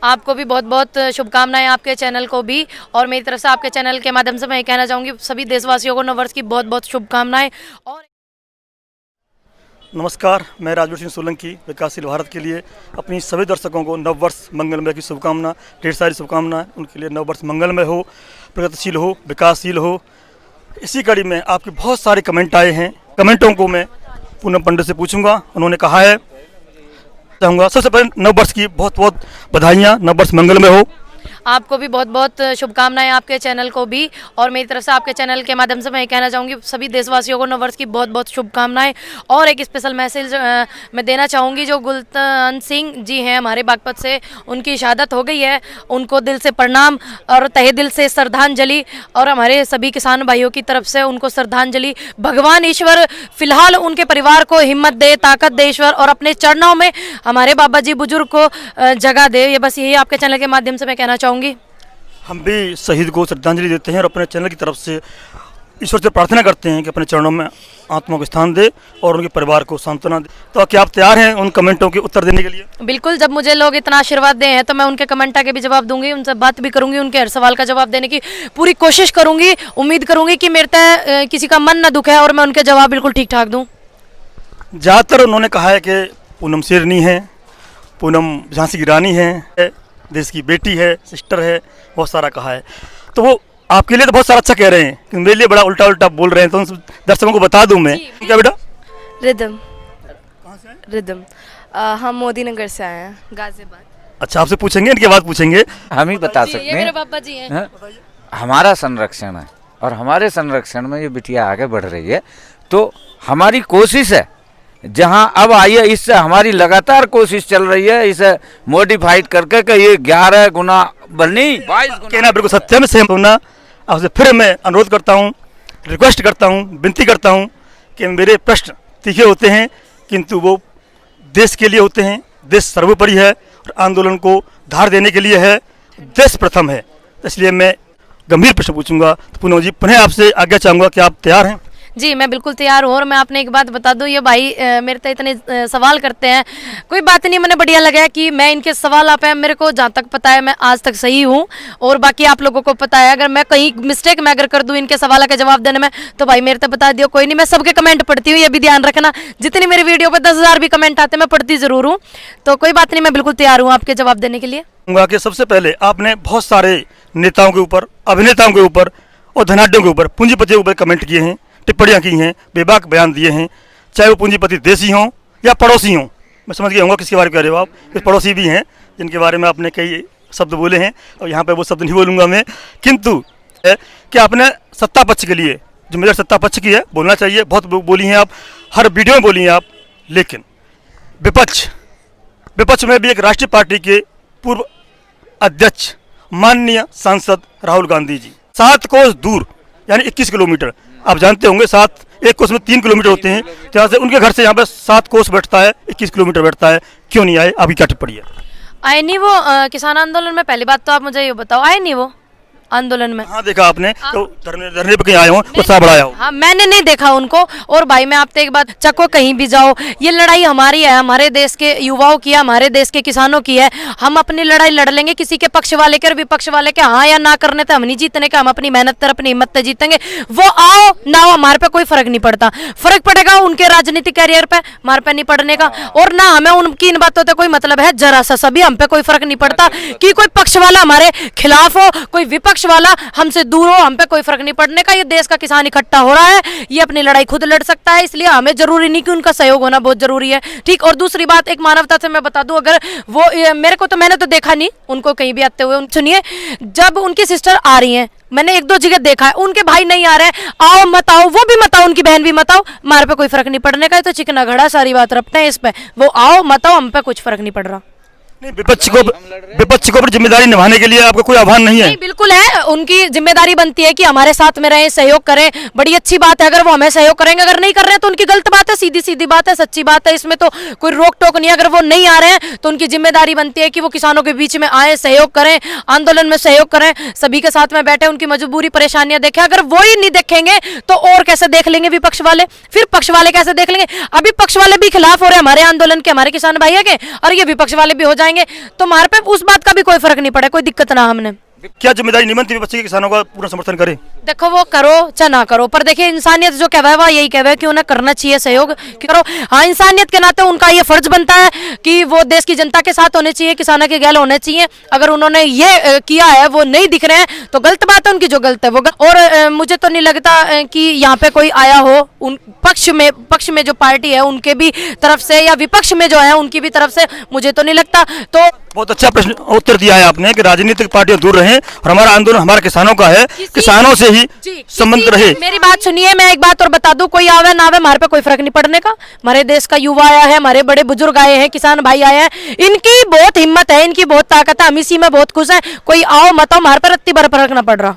आपको भी बहुत बहुत शुभकामनाएं, आपके चैनल को भी। और मेरी तरफ से आपके चैनल के माध्यम से मैं ये कहना चाहूँगी सभी देशवासियों को नववर्ष की बहुत बहुत शुभकामनाएं। और नमस्कार, मैं राजवीर सिंह सोलंकी विकासशील भारत के लिए अपनी सभी दर्शकों को नववर्ष मंगलमय की शुभकामना, ढेर सारी शुभकामनाएं। उनके लिए नववर्ष मंगलमय हो, प्रगतिशील हो, विकासशील हो। इसी कड़ी में आपके बहुत सारे कमेंट आए हैं। कमेंटों को मैं पूनम पंडित से पूछूंगा। उन्होंने कहा है, चाहूँगा सबसे पहले नववर्ष की बहुत बहुत बधाइयाँ, नववर्ष मंगलमय हो। आपको भी बहुत बहुत शुभकामनाएं, आपके चैनल को भी। और मेरी तरफ से आपके चैनल के माध्यम से मैं ये कहना चाहूँगी सभी देशवासियों को नववर्ष की बहुत बहुत शुभकामनाएं। और एक स्पेशल मैसेज मैं देना चाहूँगी, जो गुलशन सिंह जी हैं हमारे बागपत से, उनकी शहादत हो गई है। उनको दिल से प्रणाम और तहे दिल से श्रद्धांजलि, और हमारे सभी किसान भाइयों की तरफ से उनको श्रद्धांजलि। भगवान ईश्वर फिलहाल उनके परिवार को हिम्मत दे, ताकत दे ईश्वर, और अपने चरणों में हमारे बाबा जी बुजुर्ग को जगह दे। ये बस यही आपके चैनल के माध्यम से मैं कहना चाहूँगी। हम भी शहीद को श्रद्धांजलि देते हैं और अपने चैनल की तरफ से ईश्वर से प्रार्थना करते हैं कि अपने चरणों में आत्मा को स्थान दे और उनके परिवार को सांत्वना दे। तो क्या आप तैयार हैं उन कमेंटों के उत्तर देने के लिए? बिल्कुल, जब मुझे लोग इतना आशीर्वाद दे हैं तो मैं उनके कमेंट के भी जवाब दूंगी, उनसे बात भी करूंगी, उनके हर सवाल का जवाब देने की पूरी कोशिश करूंगी। उम्मीद करूंगी कि मेरे तय किसी का मन न दुखे और मैं उनके जवाब बिल्कुल ठीक ठाक दूँ। ज़्यादातर उन्होंने कहा है कि पूनम शेरनी है, पूनम झांसी की रानी है, देश की बेटी है, सिस्टर है, बहुत सारा कहा है। तो वो आपके लिए तो बहुत सारा अच्छा कह रहे हैं, कि मेरे लिए बड़ा उल्टा उल्टा बोल रहे हैं। तो उन दर्शकों को बता दूं मैं। क्या बेटा? रिदम। कहाँ से? रिदम। हम मोदी नगर से आए हैं, गाजियाबाद। अच्छा, आपसे पूछेंगे, इनके बाद पूछेंगे। हम ही बता सकते ये मेरे हैं। पापा जी हैं। हमारा संरक्षण है और हमारे संरक्षण में ये बिटिया आगे बढ़ रही है, तो हमारी कोशिश है, जहां अब आई है इससे हमारी लगातार कोशिश चल रही है इसे मॉडिफाइड करके कि ये 11 गुना बनी 22 गुना। कहना बिल्कुल सत्य में सहमत होना। आपसे फिर मैं अनुरोध करता हूँ, रिक्वेस्ट करता हूँ, विनती करता हूँ कि मेरे प्रश्न तीखे होते हैं किंतु वो देश के लिए होते हैं। देश सर्वोपरि है और आंदोलन को धार देने के लिए है, देश प्रथम है। इसलिए मैं गंभीर प्रश्न पूछूंगा। तो पूनम जी, पुनः आपसे आज्ञा चाहूँगा कि आप तैयार हैं? जी, मैं बिल्कुल तैयार हूँ। और मैं आपने एक बात बता दूँ, ये भाई मेरे तो इतने सवाल करते हैं, कोई बात नहीं। मैंने बढ़िया लगा कि मैं इनके सवाल आप हैं, मेरे को जहाँ तक पता है मैं आज तक सही हूँ, और बाकी आप लोगों को पता है। अगर मैं कहीं मिस्टेक मैं अगर कर दूँ इनके सवाल के जवाब देने में, तो भाई मेरे तो बता दियो, कोई नहीं। मैं सबके कमेंट पढ़ती हूँ, ये भी ध्यान रखना। जितनी मेरी वीडियो पर 10,000 भी कमेंट आते हैं, मैं पढ़ती ज़रूर हूँ। तो कोई बात नहीं, मैं बिल्कुल तैयार हूँ आपके जवाब देने के लिए। कि सबसे पहले आपने बहुत सारे नेताओं के ऊपर, अभिनेताओं के ऊपर और धनाढ्यों के ऊपर, पूंजीपतियों के ऊपर कमेंट किए हैं, टिप्पणियाँ की हैं, बेबाक बयान दिए हैं, चाहे वो पूंजीपति देसी हों या पड़ोसी हों। मैं समझ गया हूँगा किसके बारे में कह रहे हो आप। कुछ पड़ोसी भी हैं जिनके बारे में आपने कई शब्द बोले हैं, और यहाँ पे वो शब्द नहीं बोलूँगा मैं। किंतु कि आपने सत्ता पक्ष के लिए, जिम्मेदार सत्ता पक्ष की है, बोलना चाहिए, बहुत बोली हैं आप, हर वीडियो में बोली हैं आप। लेकिन विपक्ष में भी एक राष्ट्रीय पार्टी के पूर्व अध्यक्ष माननीय सांसद राहुल गांधी जी 7 कोस दूर, यानी 21 किलोमीटर, आप जानते होंगे 1 कोस में 3 किलोमीटर होते हैं, जहाँ से उनके घर से यहाँ पे 7 कोस बैठता है, 21 किलोमीटर बैठता है। क्यों नहीं आए? आपकी क्या टिप्पणी है? आए नहीं वो किसान आंदोलन में? पहली बात तो आप मुझे ये बताओ, आए नहीं वो आंदोलन में? हाँ, देखा आपने तो धरने पे कहीं आए हो, उत्साह बढ़ाया हो? हाँ, मैंने नहीं देखा उनको। और भाई मैं आपसे एक बात, चको कहीं भी जाओ, ये लड़ाई हमारी है, हमारे देश के युवाओं की है, हमारे देश के किसानों की है। हम अपनी लड़ाई लड़ लेंगे, किसी के पक्ष वाले के और विपक्ष वाले के हाँ या ना करने तो हम नहीं जीतने का। हम अपनी मेहनत पर, अपनी हिम्मत से जीतेंगे। वो आओ ना आओ, हमारे पे कोई फर्क नहीं पड़ता। फर्क पड़ेगा उनके राजनीतिक कैरियर पे, हमारे पे नहीं पड़ने का। और ना हमें उनकी इन बातों से कोई मतलब है जरा सा, सभी हम पे कोई फर्क नहीं पड़ता कि कोई पक्ष वाला हमारे खिलाफ हो, कोई विपक्ष वाला हमसे दूर हो, हम पे कोई फर्क नहीं पड़ने का। ये देश का किसान इकट्ठा हो रहा है, ये अपनी लड़ाई खुद लड़ सकता है, इसलिए हमें जरूरी नहीं कि उनका सहयोग होना बहुत जरूरी है। ठीक। और दूसरी बात, एक मानवता से मैं बता दूं, अगर वो मेरे को तो, मैंने तो देखा नहीं उनको कहीं भी आते हुए। सुनिए, जब उनकी सिस्टर आ रही हैं, मैंने 1-2 जगह देखा है, उनके भाई नहीं आ रहे हैं, आओ मत आओ, वो भी मत आओ, उनकी बहन भी मत आओ, हमारे पे कोई फर्क नहीं पड़ने का। तो चिकना घड़ा सारी बात रखते हैं इस पे, वो आओ मत आओ, हम पे कुछ फर्क नहीं पड़ रहा। नहीं, विपक्ष को जिम्मेदारी निभाने के लिए आपका कोई आह्वान नहीं है? नहीं, बिल्कुल है, उनकी जिम्मेदारी बनती है कि हमारे साथ में रहें, सहयोग करें। बड़ी अच्छी बात है अगर वो हमें सहयोग करेंगे, अगर नहीं कर रहे हैं तो उनकी गलत बात है, सीधी सीधी बात है, सच्ची बात है, इसमें तो कोई रोक टोक नहीं है। अगर वो नहीं आ रहे हैं तो उनकी जिम्मेदारी बनती है कि वो किसानों के बीच में आए, सहयोग करें, आंदोलन में सहयोग करें, सभी के साथ में बैठे, उनकी मजबूरी परेशानियां देखें। अगर वो ही नहीं देखेंगे तो और कैसे देख लेंगे विपक्ष वाले? फिर पक्ष वाले कैसे देख लेंगे? अभी पक्ष वाले भी खिलाफ हो रहे हैं हमारे आंदोलन के, हमारे किसान भाइयों के, और ये विपक्ष वाले भी हो जाए आएंगे तो हमारे पे उस बात का भी कोई फर्क नहीं पड़े, कोई दिक्कत ना हमने। क्या जिम्मेदारी नहीं बनती विपक्ष के किसानों का पूरा समर्थन करे? देखो वो करो चाहे ना करो, पर देखिए इंसानियत जो कहवा है वह यही कहवा है कि उन्हें करना चाहिए सहयोग करो। हाँ, इंसानियत के नाते उनका ये फर्ज बनता है कि वो देश की जनता के साथ होने चाहिए, किसानों के गैल होने चाहिए। अगर उन्होंने ये किया है, वो नहीं दिख रहे हैं तो गलत बात है उनकी, जो गलत है वो गलत। और मुझे तो नहीं लगता कि यहाँ पे कोई आया हो उन पक्ष में जो पार्टी है उनके भी तरफ से या विपक्ष में जो है उनकी भी तरफ से, मुझे तो नहीं लगता। तो बहुत अच्छा प्रश्न उत्तर दिया है आपने कि राजनीतिक पार्टियां दूर रहें और हमारा आंदोलन हमारे किसानों का है, किसानों से ही संबंध रहे। मेरी बात सुनिए, मैं एक बात और बता दूं, कोई आवे ना आवे हमारे पे कोई फर्क नहीं पड़ने का। हमारे देश का युवा आया है, हमारे बड़े बुजुर्ग आए हैं, किसान भाई आए हैं, इनकी बहुत हिम्मत है, इनकी बहुत ताकत है, हम इसी में बहुत खुश हैं। कोई आओ मत आओ, हमारे पर रत्ती भर फर्क ना पड़ रहा।